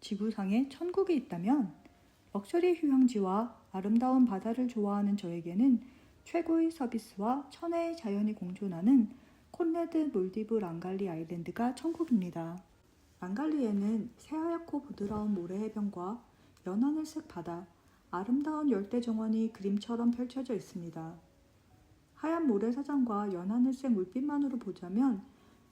지구상에 천국이 있다면 럭셔리 휴양지와 아름다운 바다를 좋아하는 저에게는 최고의 서비스와 천혜의 자연이 공존하는 콘레드 몰디브 랑갈리 아일랜드가 천국입니다. 랑갈리에는 새하얗고 부드러운 모래 해변과 연하늘색 바다, 아름다운 열대 정원이 그림처럼 펼쳐져 있습니다. 하얀 모래사장과 연하늘색 물빛만으로 보자면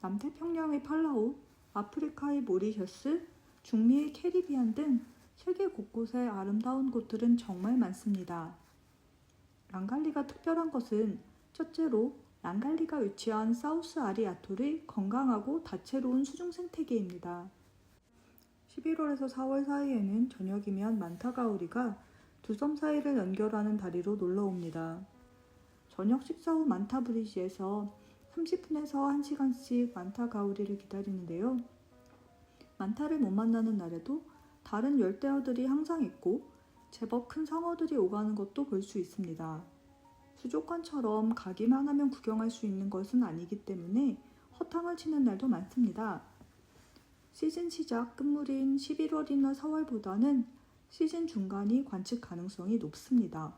남태평양의 팔라우, 아프리카의 모리셔스, 중미의 캐리비안 등 세계 곳곳에 아름다운 곳들은 정말 많습니다. 랑갈리가 특별한 것은 첫째로 랑갈리가 위치한 사우스 아리 아톨의 건강하고 다채로운 수중 생태계입니다. 11월에서 4월 사이에는 저녁이면 만타가우리가 두 섬 사이를 연결하는 다리로 놀러옵니다. 저녁 식사 후 만타 브리지에서 30분에서 1시간씩 만타 가우리를 기다리는데요. 만타를 못 만나는 날에도 다른 열대어들이 항상 있고 제법 큰 상어들이 오가는 것도 볼 수 있습니다. 수족관처럼 가기만 하면 구경할 수 있는 것은 아니기 때문에 허탕을 치는 날도 많습니다. 시즌 시작 끝물인 11월이나 4월보다는 시즌 중간이 관측 가능성이 높습니다.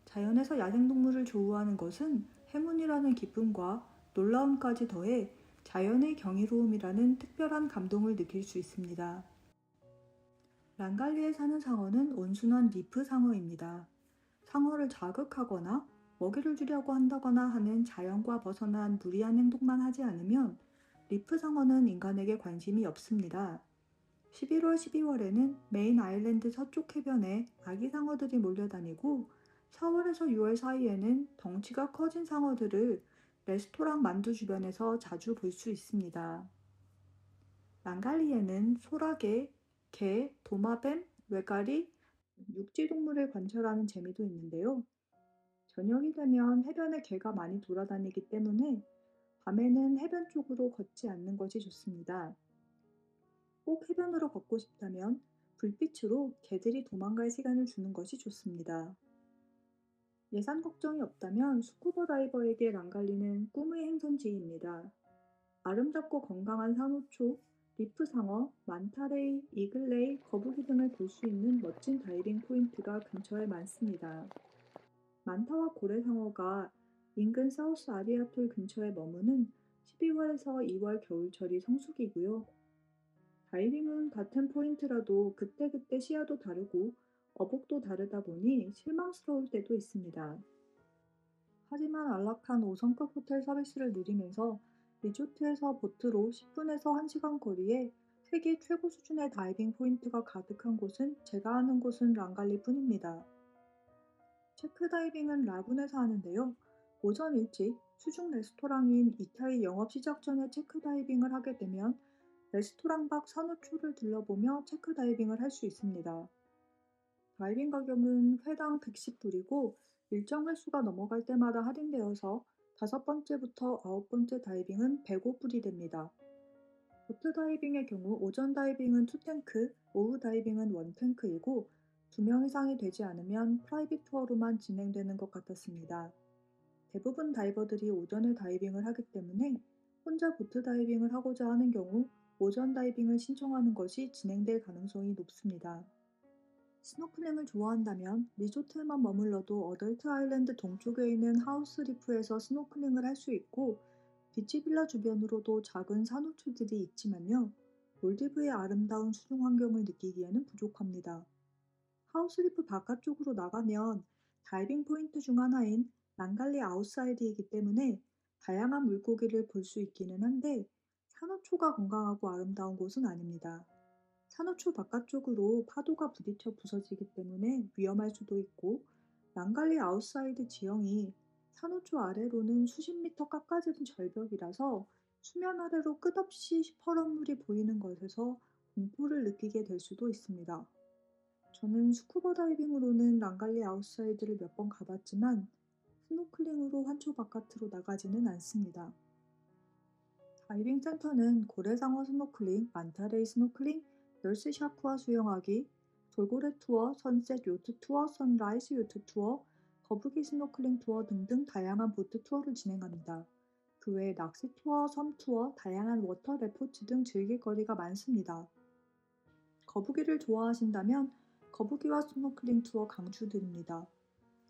자연에서 야생동물을 조우하는 것은 행운이라는 기쁨과 놀라움까지 더해 자연의 경이로움이라는 특별한 감동을 느낄 수 있습니다. 랑갈리에 사는 상어는 온순한 리프 상어입니다. 상어를 자극하거나 먹이를 주려고 한다거나 하는 자연과 벗어난 무리한 행동만 하지 않으면 리프 상어는 인간에게 관심이 없습니다. 11월, 12월에는 메인 아일랜드 서쪽 해변에 아기 상어들이 몰려다니고 4월에서 6월 사이에는 덩치가 커진 상어들을 레스토랑 만두 주변에서 자주 볼 수 있습니다. 랑갈리에는 소라게, 개, 도마뱀, 외가리, 육지동물을 관찰하는 재미도 있는데요. 저녁이 되면 해변에 개가 많이 돌아다니기 때문에 밤에는 해변 쪽으로 걷지 않는 것이 좋습니다. 꼭 해변으로 걷고 싶다면 불빛으로 개들이 도망갈 시간을 주는 것이 좋습니다. 예산 걱정이 없다면 스쿠버 다이버에게 랑갈리는 꿈의 행선지입니다. 아름답고 건강한 산호초, 리프상어, 만타레이, 이글레이, 거북이 등을 볼 수 있는 멋진 다이빙 포인트가 근처에 많습니다. 만타와 고래상어가 인근 사우스 아리아톨 근처에 머무는 12월에서 2월 겨울철이 성수기고요. 다이빙은 같은 포인트라도 그때그때 시야도 다르고 어복도 다르다 보니 실망스러울 때도 있습니다. 하지만 안락한 5성급 호텔 서비스를 누리면서 리조트에서 보트로 10분에서 1시간 거리에 세계 최고 수준의 다이빙 포인트가 가득한 곳은 제가 아는 곳은 랑갈리 뿐입니다. 체크 다이빙은 라군에서 하는데요. 오전 일찍 수중 레스토랑인 이타이 영업 시작 전에 체크 다이빙을 하게 되면 레스토랑 밖 산호초를 둘러보며 체크 다이빙을 할 수 있습니다. 다이빙 가격은 회당 110불이고 일정 횟수가 넘어갈 때마다 할인되어서 5번째부터 9번째 다이빙은 105불이 됩니다. 보트 다이빙의 경우 오전 다이빙은 2탱크, 오후 다이빙은 1탱크이고 2명 이상이 되지 않으면 프라이빗 투어로만 진행되는 것 같았습니다. 대부분 다이버들이 오전에 다이빙을 하기 때문에 혼자 보트 다이빙을 하고자 하는 경우 오전 다이빙을 신청하는 것이 진행될 가능성이 높습니다. 스노클링을 좋아한다면 리조트에만 머물러도 어덜트 아일랜드 동쪽에 있는 하우스 리프에서 스노클링을 할 수 있고 비치 빌라 주변으로도 작은 산호초들이 있지만요. 몰디브의 아름다운 수중 환경을 느끼기에는 부족합니다. 하우스 리프 바깥쪽으로 나가면 다이빙 포인트 중 하나인 랑갈리 아웃사이드이기 때문에 다양한 물고기를 볼 수 있기는 한데 산호초가 건강하고 아름다운 곳은 아닙니다. 산호초 바깥쪽으로 파도가 부딪혀 부서지기 때문에 위험할 수도 있고 랑갈리 아웃사이드 지형이 산호초 아래로는 수십 미터 깎아진 절벽이라서 수면 아래로 끝없이 시퍼런 물이 보이는 것에서 공포를 느끼게 될 수도 있습니다. 저는 스쿠버 다이빙으로는 랑갈리 아웃사이드를 몇 번 가봤지만 스노클링으로 환초 바깥으로 나가지는 않습니다. 다이빙 센터는 고래상어 스노클링, 만타레이 스노클링, 열스 샤크와 수영하기, 돌고래 투어, 선셋 요트 투어, 선라이즈 요트 투어, 거북이 스노클링 투어 등등 다양한 보트 투어를 진행합니다. 그 외에 낚시 투어, 섬 투어, 다양한 워터 레포츠 등 즐길 거리가 많습니다. 거북이를 좋아하신다면 거북이와 스노클링 투어 강추드립니다.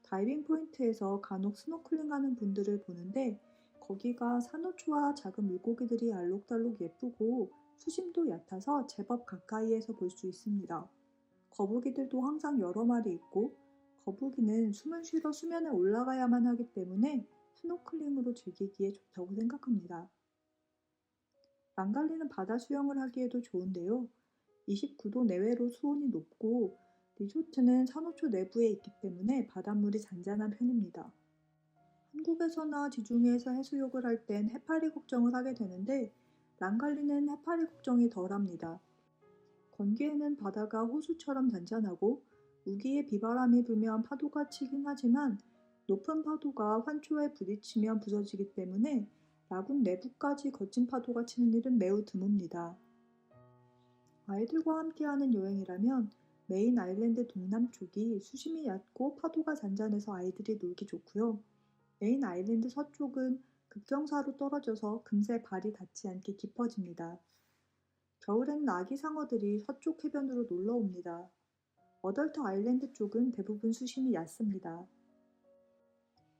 다이빙 포인트에서 간혹 스노클링하는 분들을 보는데 거기가 산호초와 작은 물고기들이 알록달록 예쁘고 수심도 얕아서 제법 가까이에서 볼 수 있습니다. 거북이들도 항상 여러 마리 있고 거북이는 숨을 쉬러 수면에 올라가야만 하기 때문에 스노클링으로 즐기기에 좋다고 생각합니다. 랑갈리는 바다 수영을 하기에도 좋은데요. 29도 내외로 수온이 높고 리조트는 산호초 내부에 있기 때문에 바닷물이 잔잔한 편입니다. 한국에서나 지중해에서 해수욕을 할 땐 해파리 걱정을 하게 되는데 랑갈리는 해파리 걱정이 덜합니다. 건기에는 바다가 호수처럼 잔잔하고 우기에 비바람이 불면 파도가 치긴 하지만 높은 파도가 환초에 부딪히면 부서지기 때문에 라군 내부까지 거친 파도가 치는 일은 매우 드뭅니다. 아이들과 함께하는 여행이라면 메인 아일랜드 동남쪽이 수심이 얕고 파도가 잔잔해서 아이들이 놀기 좋고요. 메인 아일랜드 서쪽은 급경사로 떨어져서 금세 발이 닿지 않게 깊어집니다. 겨울에는 아기 상어들이 서쪽 해변으로 놀러 옵니다. 어덜트 아일랜드 쪽은 대부분 수심이 얕습니다.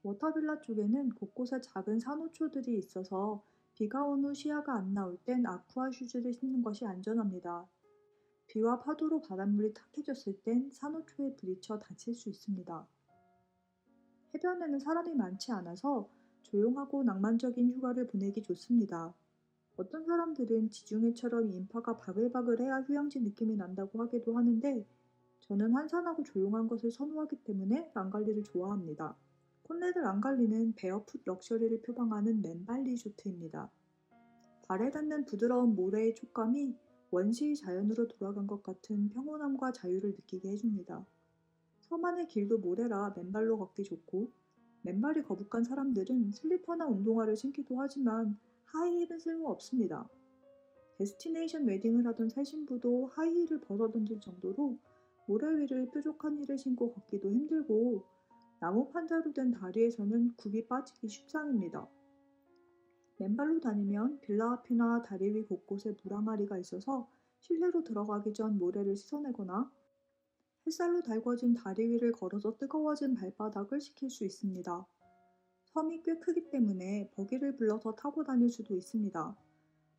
워터빌라 쪽에는 곳곳에 작은 산호초들이 있어서 비가 온 후 시야가 안 나올 땐 아쿠아 슈즈를 신는 것이 안전합니다. 비와 파도로 바닷물이 탁해졌을 땐 산호초에 부딪혀 다칠 수 있습니다. 해변에는 사람이 많지 않아서 조용하고 낭만적인 휴가를 보내기 좋습니다. 어떤 사람들은 지중해처럼 인파가 바글바글해야 휴양지 느낌이 난다고 하기도 하는데 저는 한산하고 조용한 것을 선호하기 때문에 랑갈리를 좋아합니다. 콘레드 랑갈리는 베어풋 럭셔리를 표방하는 맨발 리조트입니다. 발에 닿는 부드러운 모래의 촉감이 원시 자연으로 돌아간 것 같은 평온함과 자유를 느끼게 해줍니다. 섬 안의 길도 모래라 맨발로 걷기 좋고 맨발이 거북한 사람들은 슬리퍼나 운동화를 신기도 하지만 하이힐은 쓸모없습니다. 데스티네이션 웨딩을 하던 새 신부도 하이힐을 벗어던질 정도로 모래 위를 뾰족한 힐을 신고 걷기도 힘들고 나무 판자로 된 다리에서는 굽이 빠지기 십상입니다. 맨발로 다니면 빌라 앞이나 다리 위 곳곳에 물항아리가 있어서 실내로 들어가기 전 모래를 씻어내거나 햇살로 달궈진 다리 위를 걸어서 뜨거워진 발바닥을 식힐 수 있습니다. 섬이 꽤 크기 때문에 버기를 불러서 타고 다닐 수도 있습니다.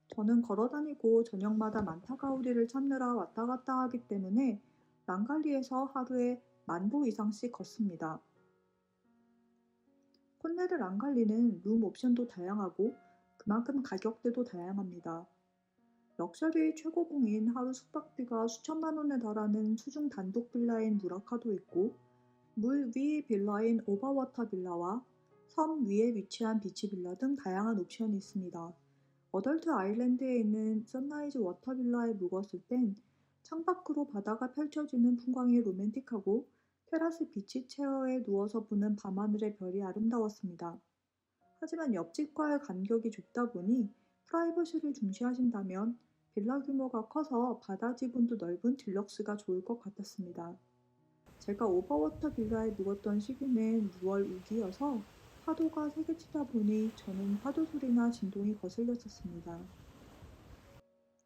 저는 걸어 다니고 저녁마다 만타가우리를 찾느라 왔다 갔다 하기 때문에 랑갈리에서 하루에 10,000보 이상씩 걷습니다. 콘네르 랑갈리는 룸 옵션도 다양하고 그만큼 가격대도 다양합니다. 럭셔리의 최고봉인 하루 숙박비가 수천만 원에 달하는 수중 단독 빌라인 무라카도 있고 물 위 빌라인 오버워터 빌라와 섬 위에 위치한 비치 빌라 등 다양한 옵션이 있습니다. 어덜트 아일랜드에 있는 선라이즈 워터 빌라에 묵었을 땐 창밖으로 바다가 펼쳐지는 풍광이 로맨틱하고 테라스 비치 체어에 누워서 보는 밤하늘의 별이 아름다웠습니다. 하지만 옆집과의 간격이 좁다 보니 프라이버시를 중시하신다면 빌라 규모가 커서 바다 지분도 넓은 딜럭스가 좋을 것 같았습니다. 제가 오버워터 빌라에 묵었던 시기는 6월 우기여서 파도가 세게 치다 보니 저는 파도 소리나 진동이 거슬렸었습니다.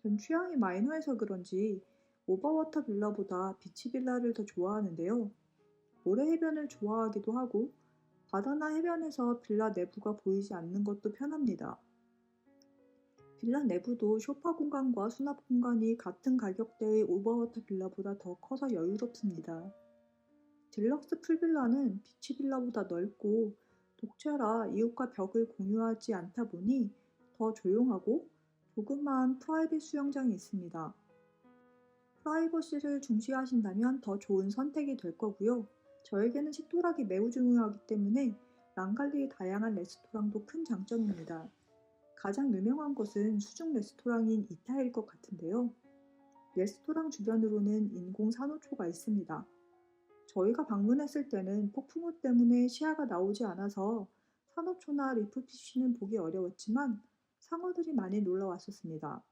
전 취향이 마이너해서 그런지 오버워터 빌라보다 비치 빌라를 더 좋아하는데요. 모래 해변을 좋아하기도 하고 바다나 해변에서 빌라 내부가 보이지 않는 것도 편합니다. 빌라 내부도 소파 공간과 수납 공간이 같은 가격대의 오버워터 빌라보다 더 커서 여유롭습니다. 딜럭스 풀빌라는 비치 빌라보다 넓고 독채라 이웃과 벽을 공유하지 않다 보니 더 조용하고 조그마한 프라이빗 수영장이 있습니다. 프라이버시를 중시하신다면 더 좋은 선택이 될 거고요. 저에게는 식도락이 매우 중요하기 때문에 랑갈리의 다양한 레스토랑도 큰 장점입니다. 가장 유명한 곳은 수중 레스토랑인 이타일 것 같은데요. 레스토랑 주변으로는 인공 산호초가 있습니다. 저희가 방문했을 때는 폭풍우 때문에 시야가 나오지 않아서 산호초나 리프피쉬는 보기 어려웠지만 상어들이 많이 놀러 왔었습니다.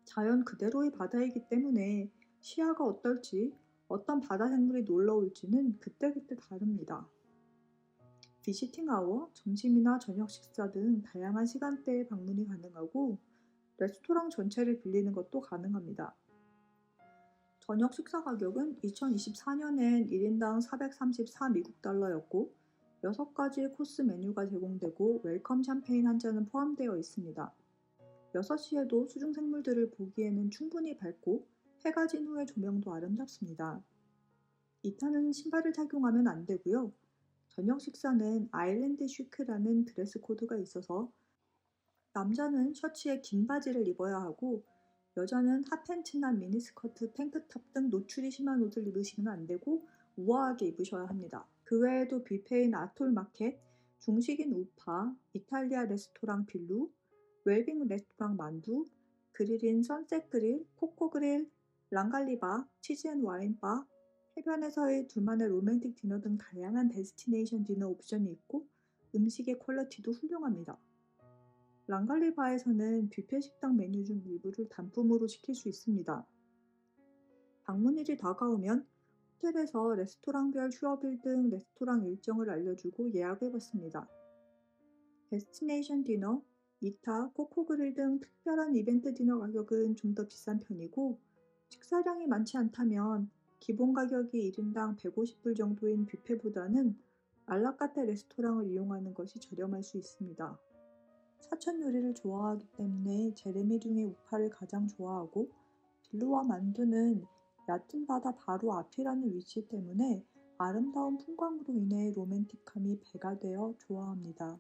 자연 그대로의 바다이기 때문에 시야가 어떨지 어떤 바다 생물이 놀러 올지는 그때그때 다릅니다. 비시팅 아워, 점심이나 저녁 식사 등 다양한 시간대에 방문이 가능하고 레스토랑 전체를 빌리는 것도 가능합니다. 저녁 식사 가격은 2024년엔 1인당 434 미국 달러였고, 6가지 코스 메뉴가 제공되고 웰컴 샴페인 한 잔은 포함되어 있습니다. 6시에도 수중 생물들을 보기에는 충분히 밝고 해가 진 후의 조명도 아름답습니다. 2타는 신발을 착용하면 안 되고요. 저녁 식사는 아일랜드 쉬크라는 드레스 코드가 있어서 남자는 셔츠에 긴 바지를 입어야 하고 여자는 핫팬츠나 미니스커트, 탱크탑 등 노출이 심한 옷을 입으시면 안 되고 우아하게 입으셔야 합니다. 그 외에도 뷔페인 아톨 마켓, 중식인 우파, 이탈리아 레스토랑 빌루, 웰빙 레스토랑 만두, 그릴인 선셋 그릴, 코코 그릴, 랑갈리바, 치즈 앤 와인 바, 해변에서의 둘만의 로맨틱 디너 등 다양한 데스티네이션 디너 옵션이 있고 음식의 퀄리티도 훌륭합니다. 랑갈리 바에서는 뷔페 식당 메뉴 중 일부를 단품으로 시킬 수 있습니다. 방문일이 다가오면 호텔에서 레스토랑별 휴업일 등 레스토랑 일정을 알려주고 예약을 받습니다. 데스티네이션 디너, 이타, 코코그릴 등 특별한 이벤트 디너 가격은 좀 더 비싼 편이고 식사량이 많지 않다면 기본 가격이 1인당 150불 정도인 뷔페보다는 알라카테 레스토랑을 이용하는 것이 저렴할 수 있습니다. 사천 요리를 좋아하기 때문에 제레미 중에 우파를 가장 좋아하고 빌루와 만두는 얕은 바다 바로 앞이라는 위치 때문에 아름다운 풍광으로 인해 로맨틱함이 배가 되어 좋아합니다.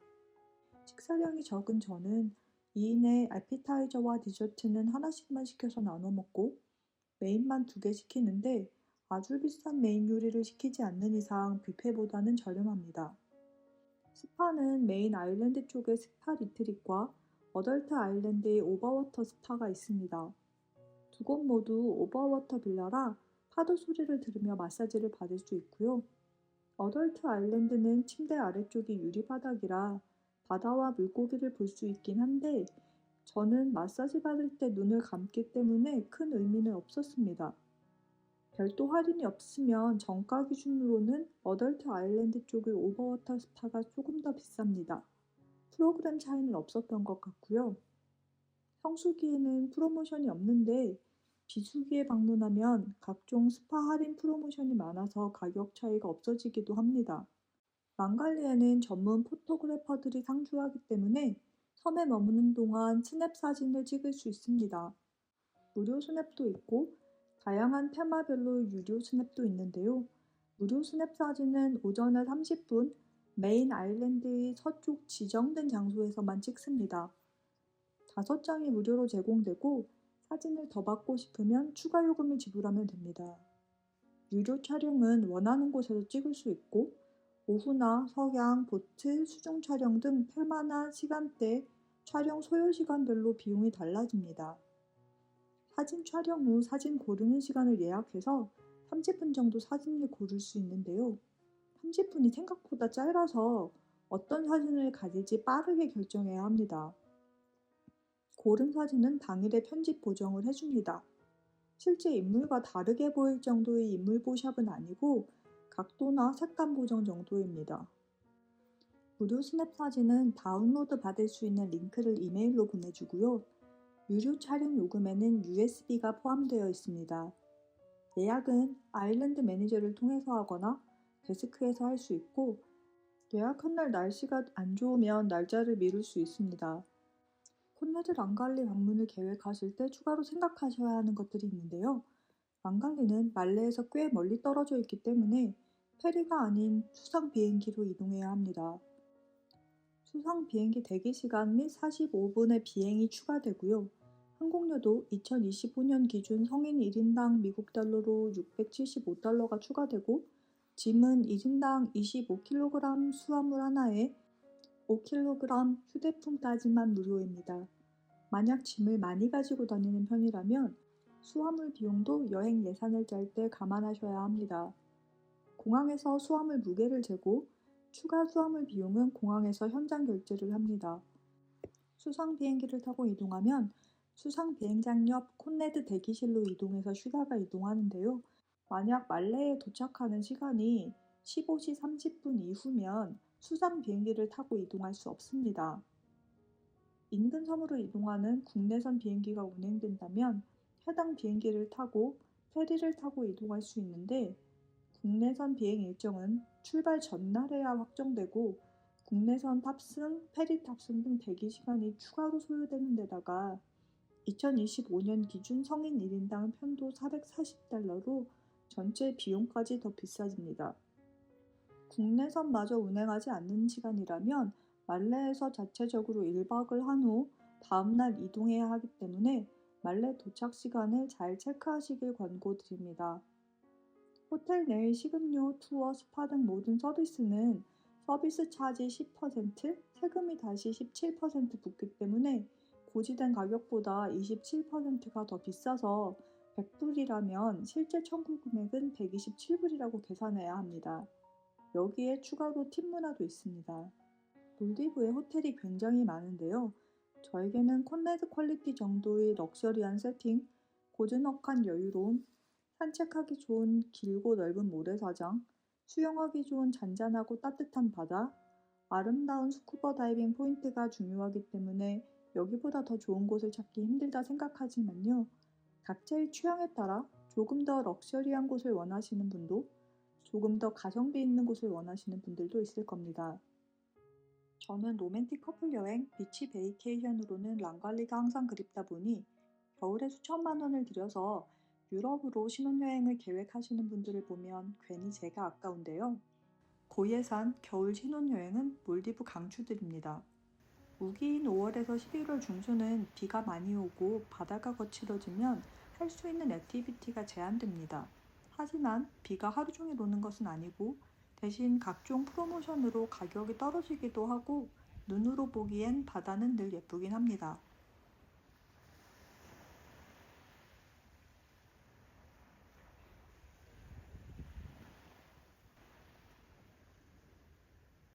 식사량이 적은 저는 2인의 애피타이저와 디저트는 하나씩만 시켜서 나눠 먹고 메인만 2개 시키는데 아주 비싼 메인 요리를 시키지 않는 이상 뷔페보다는 저렴합니다. 스파는 메인 아일랜드 쪽에 스파 리트릿과 어덜트 아일랜드의 오버워터 스파가 있습니다. 두 곳 모두 오버워터 빌라라 파도 소리를 들으며 마사지를 받을 수 있고요. 어덜트 아일랜드는 침대 아래쪽이 유리바닥이라 바다와 물고기를 볼 수 있긴 한데 저는 마사지 받을 때 눈을 감기 때문에 큰 의미는 없었습니다. 별도 할인이 없으면 정가 기준으로는 어덜트 아일랜드 쪽의 오버워터 스파가 조금 더 비쌉니다. 프로그램 차이는 없었던 것 같고요. 성수기에는 프로모션이 없는데 비수기에 방문하면 각종 스파 할인 프로모션이 많아서 가격 차이가 없어지기도 합니다. 망갈리에는 전문 포토그래퍼들이 상주하기 때문에 섬에 머무는 동안 스냅 사진을 찍을 수 있습니다. 무료 스냅도 있고 다양한 테마별로 유료 스냅도 있는데요. 무료 스냅 사진은 오전에 30분 메인 아일랜드의 서쪽 지정된 장소에서만 찍습니다. 5장이 무료로 제공되고 사진을 더 받고 싶으면 추가 요금을 지불하면 됩니다. 유료 촬영은 원하는 곳에서 찍을 수 있고 오후나 석양, 보트, 수중 촬영 등 테마나 시간대, 촬영 소요 시간별로 비용이 달라집니다. 사진 촬영 후 사진 고르는 시간을 예약해서 30분 정도 사진을 고를 수 있는데요. 30분이 생각보다 짧아서 어떤 사진을 가질지 빠르게 결정해야 합니다. 고른 사진은 당일에 편집 보정을 해줍니다. 실제 인물과 다르게 보일 정도의 인물 보샵은 아니고 각도나 색감 보정 정도입니다. 무료 스냅 사진은 다운로드 받을 수 있는 링크를 이메일로 보내주고요. 유료 촬영 요금에는 USB가 포함되어 있습니다. 예약은 아일랜드 매니저를 통해서 하거나 데스크에서 할 수 있고 예약한 날 날씨가 안 좋으면 날짜를 미룰 수 있습니다. 콘레드 랑갈리 방문을 계획하실 때 추가로 생각하셔야 하는 것들이 있는데요. 랑갈리는 말레에서 꽤 멀리 떨어져 있기 때문에 페리가 아닌 수상 비행기로 이동해야 합니다. 수상 비행기 대기 시간 및 45분의 비행이 추가되고요. 항공료도 2025년 기준 성인 1인당 미국 달러로 675달러가 추가되고 짐은 1인당 25kg 수화물 하나에 5kg 휴대폰까지만 무료입니다. 만약 짐을 많이 가지고 다니는 편이라면 수화물 비용도 여행 예산을 짤 때 감안하셔야 합니다. 공항에서 수화물 무게를 재고 추가 수화물 비용은 공항에서 현장 결제를 합니다. 수상 비행기를 타고 이동하면 수상 비행장 옆 콘레드 대기실로 이동해서 쉬다가 이동하는데요. 만약 말레에 도착하는 시간이 15시 30분 이후면 수상 비행기를 타고 이동할 수 없습니다. 인근 섬으로 이동하는 국내선 비행기가 운행된다면 해당 비행기를 타고 페리를 타고 이동할 수 있는데 국내선 비행 일정은 출발 전날에야 확정되고 국내선 탑승, 페리 탑승 등 대기 시간이 추가로 소요되는 데다가 2025년 기준 성인 1인당 편도 440달러로 전체 비용까지 더 비싸집니다. 국내선마저 운행하지 않는 시간이라면 말레에서 자체적으로 1박을 한 후 다음날 이동해야 하기 때문에 말레 도착 시간을 잘 체크하시길 권고드립니다. 호텔 내 식음료, 투어, 스파 등 모든 서비스는 서비스 차지 10%, 세금이 다시 17% 붙기 때문에 고지된 가격보다 27%가 더 비싸서 100불이라면 실제 청구 금액은 127불이라고 계산해야 합니다. 여기에 추가로 팁 문화도 있습니다. 몰디브에 호텔이 굉장히 많은데요. 저에게는 콘레드 퀄리티 정도의 럭셔리한 세팅, 고즈넉한 여유로움, 산책하기 좋은 길고 넓은 모래사장, 수영하기 좋은 잔잔하고 따뜻한 바다, 아름다운 스쿠버 다이빙 포인트가 중요하기 때문에 여기보다 더 좋은 곳을 찾기 힘들다 생각하지만요. 각자의 취향에 따라 조금 더 럭셔리한 곳을 원하시는 분도 조금 더 가성비 있는 곳을 원하시는 분들도 있을 겁니다. 저는 로맨틱 커플 여행, 비치 베이케이션으로는 랑갈리가 항상 그립다 보니 겨울에 수천만 원을 들여서 유럽으로 신혼여행을 계획하시는 분들을 보면 괜히 제가 아까운데요. 고예산 겨울 신혼여행은 몰디브 강추드립니다. 우기인 5월에서 11월 중순은 비가 많이 오고 바다가 거칠어지면 할 수 있는 액티비티가 제한됩니다. 하지만 비가 하루 종일 오는 것은 아니고 대신 각종 프로모션으로 가격이 떨어지기도 하고 눈으로 보기엔 바다는 늘 예쁘긴 합니다.